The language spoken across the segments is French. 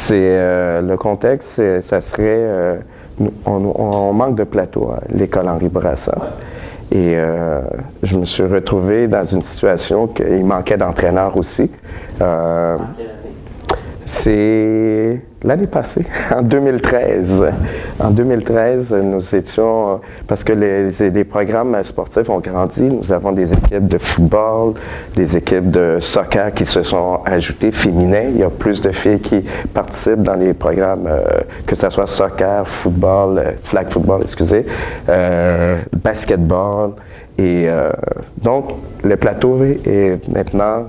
Le contexte, ça serait, on manque de plateau à l'école Henri Bourassa. Et je me suis retrouvé dans une situation qu'il manquait d'entraîneurs aussi. C'est l'année passée, en 2013. En 2013, nous étions, parce que les programmes sportifs ont grandi, nous avons des équipes de football, des équipes de soccer qui se sont ajoutées féminins. Il y a plus de filles qui participent dans les programmes, que ce soit soccer, football, flag football, excusez, basketball. Et donc, le plateau est maintenant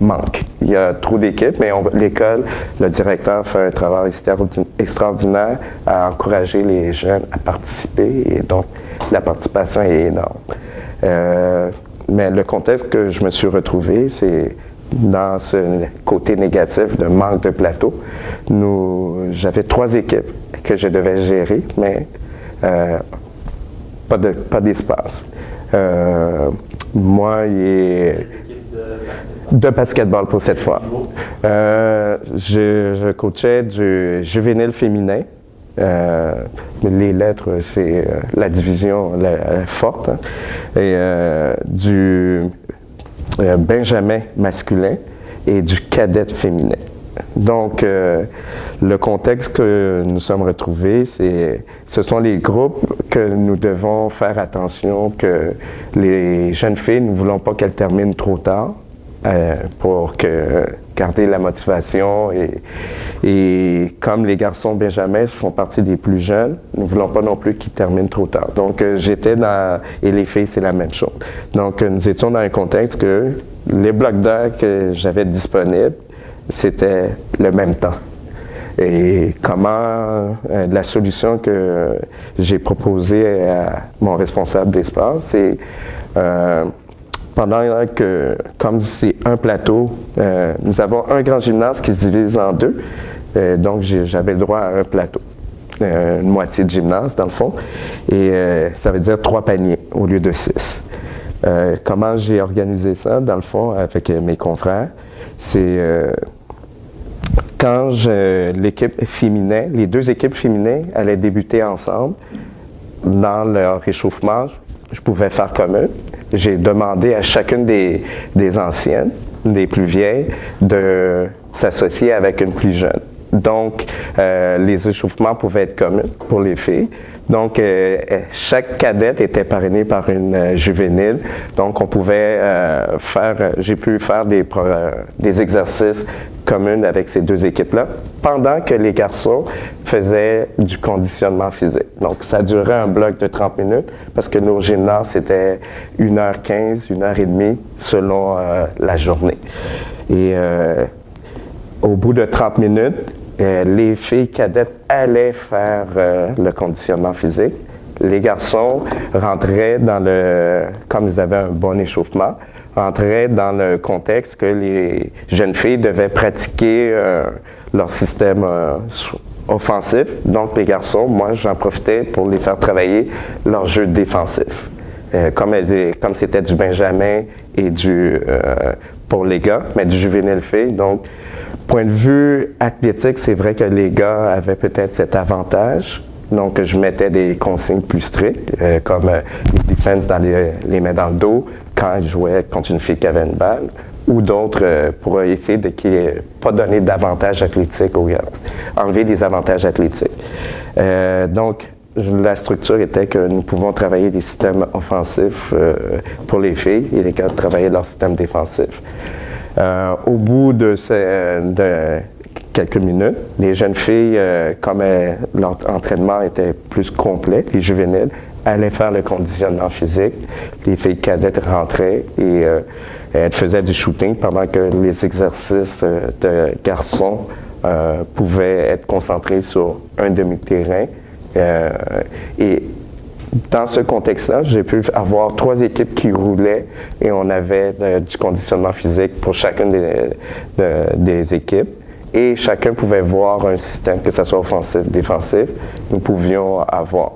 manque. Il y a trop d'équipes, mais l'école, le directeur fait un travail extraordinaire à encourager les jeunes à participer et donc la participation est énorme. Mais le contexte que je me suis retrouvé, c'est dans ce côté négatif de manque de plateau. J'avais 3 équipes que je devais gérer, mais pas d'espace. Moi, de basketball pour cette fois. Je coachais du juvénile féminin. Les lettres, c'est la division la forte. Hein, et du benjamin masculin et du cadet féminin. Donc, le contexte que nous sommes retrouvés, ce sont les groupes que nous devons faire attention, que les jeunes filles, nous ne voulons pas qu'elles terminent trop tard pour garder la motivation. Et comme les garçons benjamins font partie des plus jeunes, nous ne voulons pas non plus qu'ils terminent trop tard. Donc, et les filles, c'est la même chose. Donc, nous étions dans un contexte que les blocs d'heures que j'avais disponibles, c'était le même temps. Et la solution que j'ai proposée à mon responsable d'espace, c'est pendant que, comme c'est un plateau, nous avons un grand gymnase qui se divise en 2, donc j'avais le droit à un plateau, une moitié de gymnase dans le fond, et ça veut dire 3 paniers au lieu de 6. Comment j'ai organisé ça, dans le fond, avec mes confrères, c'est quand l'équipe féminin, les 2 équipes féminines allaient débuter ensemble, dans leur réchauffement, je pouvais faire comme eux. J'ai demandé à chacune des anciennes, des plus vieilles, de s'associer avec une plus jeune. Donc, les échauffements pouvaient être communs pour les filles. Donc, chaque cadette était parrainée par une juvénile. Donc, on pouvait j'ai pu faire des exercices communs avec ces 2 équipes-là, pendant que les garçons faisaient du conditionnement physique. Donc, ça durait un bloc de 30 minutes, parce que nos gymnases, c'était 1h15, 1h30, selon la journée. Et au bout de 30 minutes, les filles cadettes allaient faire le conditionnement physique. Les garçons rentraient comme ils avaient un bon échauffement, rentraient dans le contexte que les jeunes filles devaient pratiquer leur système offensif. Donc les garçons, moi j'en profitais pour les faire travailler leur jeu défensif. Comme c'était du benjamin et pour les gars, mais du juvénile filles. Donc, point de vue athlétique, c'est vrai que les gars avaient peut-être cet avantage. Donc, je mettais des consignes plus strictes, comme les defense dans les mains dans le dos, quand je jouais contre une fille qui avait une balle, ou d'autres pour essayer de pas donner d'avantages athlétiques aux gars, enlever des avantages athlétiques. Donc, la structure était que nous pouvons travailler des systèmes offensifs pour les filles et les gars travaillaient leur système défensif. Au bout de quelques minutes, les jeunes filles, comme leur entraînement était plus complet, les juvéniles, allaient faire le conditionnement physique. Les filles cadettes rentraient et elles faisaient du shooting pendant que les exercices de garçons pouvaient être concentrés sur un demi-terrain. Et dans ce contexte-là, j'ai pu avoir 3 équipes qui roulaient et on avait du conditionnement physique pour chacune des équipes. Et chacun pouvait voir un système, que ce soit offensif, défensif, nous pouvions avoir.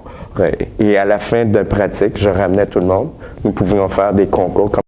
Et à la fin de pratique, je ramenais tout le monde. Nous pouvions faire des concours comme